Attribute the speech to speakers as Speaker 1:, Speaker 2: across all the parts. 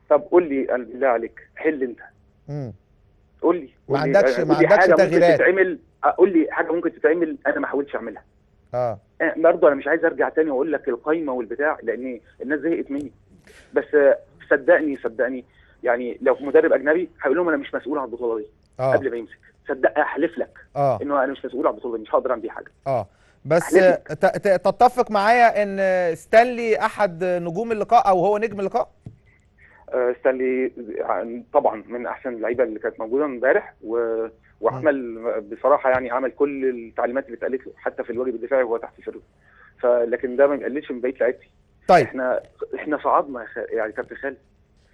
Speaker 1: طب قول لي بالله عليك، حل انت.
Speaker 2: امم ما
Speaker 1: قول لي
Speaker 2: عندكش ما
Speaker 1: قول لي
Speaker 2: عندكش
Speaker 1: حاجه ممكن
Speaker 2: تغييرات.
Speaker 1: تتعمل. قول لي حاجه ممكن تتعمل انا ما حاولتش اعملها.
Speaker 2: اه
Speaker 1: برضه انا مش عايز ارجع تاني واقول لك القايمه والبتاع، لان الناس زهقت مني. بس صدقني، يعني لو مدرب اجنبي هيقول لهم انا مش مسؤول عن البطوله دي
Speaker 2: اه
Speaker 1: قبل ما يمسك. صدق احلف لك
Speaker 2: اه
Speaker 1: انه انا مش مسؤول عن البطوله دي، مش هقدر اعمل بيه حاجه.
Speaker 2: اه بس
Speaker 1: احلف لك.
Speaker 2: تتفق معايا ان ستانلي احد نجوم اللقاء او هو نجم اللقاء؟
Speaker 1: ستانلي طبعا من احسن اللعيبه اللي كانت موجوده امبارح
Speaker 2: مم.
Speaker 1: وعمل بصراحه، يعني عمل كل التعليمات اللي اتقالت له حتى في الواجب الدفاعي وهو تحت الفرد. فلكن ده ما بيقللش من بقيه لعيبتي.
Speaker 2: طيب
Speaker 1: احنا صعدنا يعني كابتن خالد.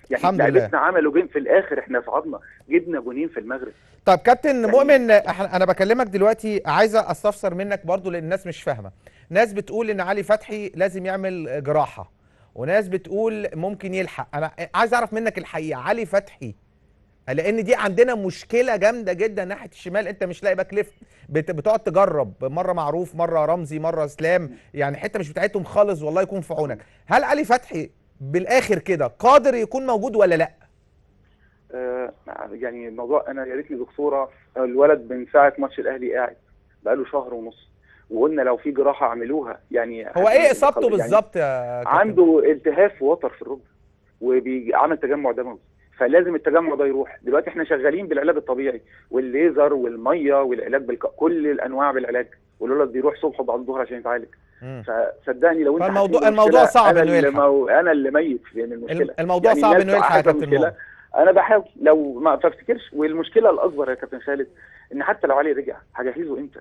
Speaker 1: يعني
Speaker 2: الحمد لله.
Speaker 1: لعيبتنا عملوا جيم في الاخر، احنا صعدنا جبنا جونين في المغرب.
Speaker 2: طب كابتن
Speaker 1: يعني
Speaker 2: مؤمن، انا بكلمك دلوقتي، عايزه استفسر منك برضو لان الناس مش فاهمه. ناس بتقول ان علي فتحي لازم يعمل جراحه، وناس بتقول ممكن يلحق. انا عايز اعرف منك الحقيقه، علي فتحي، لان دي عندنا مشكله جامده جدا ناحيه الشمال. انت مش لاقي باك ليفت، بتقعد تجرب، مره معروف، مره رمزي، مره اسلام، يعني حته مش بتاعتهم خالص. والله يكون في عونك. هل علي فتحي بالاخر كده قادر يكون موجود ولا لا؟
Speaker 1: آه يعني الموضوع، انا يا ريت لي دكتوره. الولد من ساعه ماتش الاهلي قاعد بقاله شهر ونص، وقلنا لو في جراحه اعملوها يعني
Speaker 2: هو ايه اصابته
Speaker 1: يعني
Speaker 2: بالظبط يا كابتن؟
Speaker 1: عنده التهاب في وتر في الركبه وبيعمل تجمع دموي، فلازم التجمع ده يروح. دلوقتي احنا شغالين بالعلاج الطبيعي والليزر والميه والعلاج كل الانواع بالعلاج، والولد بيروح صبح وبعد الظهر عشان يتعالج.
Speaker 2: مم.
Speaker 1: فصدقني لو انت حاسس
Speaker 2: فالموضوع
Speaker 1: بالمشكله،
Speaker 2: صعب انه يلحق.
Speaker 1: انا اللي ميت من المشكله.
Speaker 2: الموضوع
Speaker 1: يعني
Speaker 2: صعب
Speaker 1: الناس
Speaker 2: انه يلحق يا
Speaker 1: عارفه
Speaker 2: كابتن
Speaker 1: المشكله.
Speaker 2: مؤمن.
Speaker 1: انا بحاول لو ما فافتكرش، والمشكله الاكبر يا كابتن خالد ان حتى لو علي رجع هجهزه امتى؟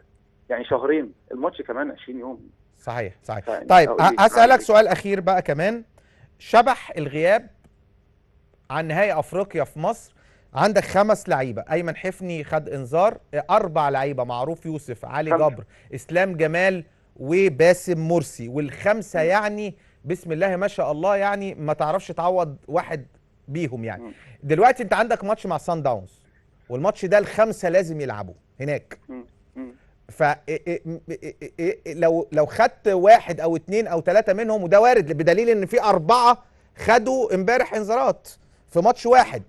Speaker 1: يعني شهرين، الماتش كمان 20 يوم.
Speaker 2: صحيح صحيح.
Speaker 1: فيعني
Speaker 2: طيب
Speaker 1: اقول لي هعمل
Speaker 2: هسألك
Speaker 1: ايه؟
Speaker 2: سؤال اخير بقى كمان. شبح الغياب عن نهائي افريقيا في مصر، عندك 5 لعيبه. ايمن حفني خد انذار، 4 لعيبه: معروف يوسف، علي
Speaker 1: 5.
Speaker 2: جبر، اسلام جمال، وباسم مرسي. والخمسه يعني بسم الله ما شاء الله، يعني ما تعرفش تعوض واحد بيهم يعني. دلوقتي انت عندك ماتش مع سان داونز، والماتش ده ال5 لازم يلعبوا هناك. ف لو خدت واحد او 2 او 3 منهم، وده وارد بدليل ان في 4 خدوا امبارح انذارات في ماتش واحد.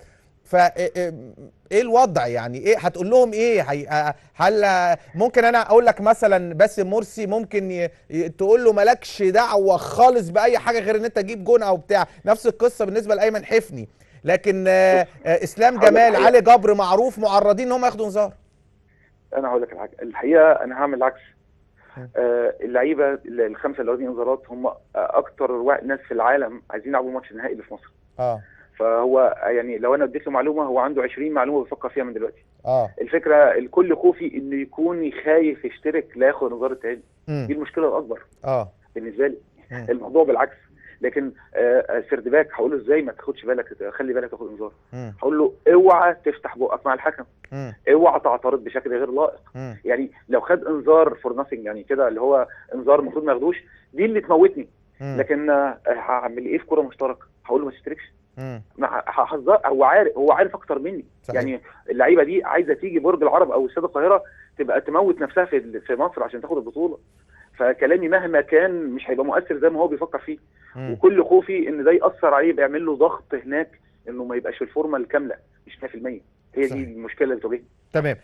Speaker 2: ف ايه الوضع يعني؟ ايه هتقول لهم ايه؟ هل ممكن انا اقول لك مثلا باسم مرسي ممكن تقول له مالكش دعوه خالص باي حاجه غير ان انت تجيب جون او بتاع؟ نفس القصه بالنسبه لايمن حفني. لكن
Speaker 1: شوف،
Speaker 2: اسلام
Speaker 1: هقول لك
Speaker 2: جمال،
Speaker 1: الحقيقه.
Speaker 2: علي جبر، معروف معرضين ان هم ياخدوا انذار.
Speaker 1: انا هقول لك الحقيقه انا هعمل العكس. اللعيبه ال5 اللي واخدين انذارات هم اكتر ناس في العالم عايزين يلعبوا ماتش النهائي اللي في مصر.
Speaker 2: اه
Speaker 1: فهو يعني لو انا اديت له معلومه، هو عنده 20 معلومه بيفكر فيها من دلوقتي.
Speaker 2: اه
Speaker 1: الفكره الكل خوفي انه يكون خايف يشترك لا ياخد انذار التاني. دي المشكله الاكبر
Speaker 2: اه
Speaker 1: بالنسبه لي.
Speaker 2: مم.
Speaker 1: الموضوع بالعكس. لكن سردباك هقول له ازاي ما تاخدش بالك، خلي بالك تاخد انذار.
Speaker 2: مم.
Speaker 1: هقول له اوعى تفتح بقك مع الحكم،
Speaker 2: مم.
Speaker 1: اوعى تعترض بشكل غير لائق.
Speaker 2: مم.
Speaker 1: يعني لو خد انذار فور ناثينج يعني كده، اللي هو انذار المفروض ما ياخدوش، دي اللي تموتني.
Speaker 2: مم.
Speaker 1: لكن هعمل ايه في كوره مشتركه؟ هقول له ما تشتركش.
Speaker 2: مم.
Speaker 1: هحذر. هو عارف اكتر مني.
Speaker 2: صحيح.
Speaker 1: يعني اللعيبه دي عايزه تيجي برج العرب او استاد القاهره تبقى تموت نفسها في مصر عشان تاخد البطوله. فكلامي مهما كان مش هيبقى مؤثر زي ما هو بيفكر فيه.
Speaker 2: مم.
Speaker 1: وكل خوفي ان ده ياثر عليه، بيعمل له ضغط هناك انه ما يبقاش في الفورمه الكامله، مش 100%. هي دي
Speaker 2: صحيح.
Speaker 1: المشكله اللي بتواجهني.
Speaker 2: تمام.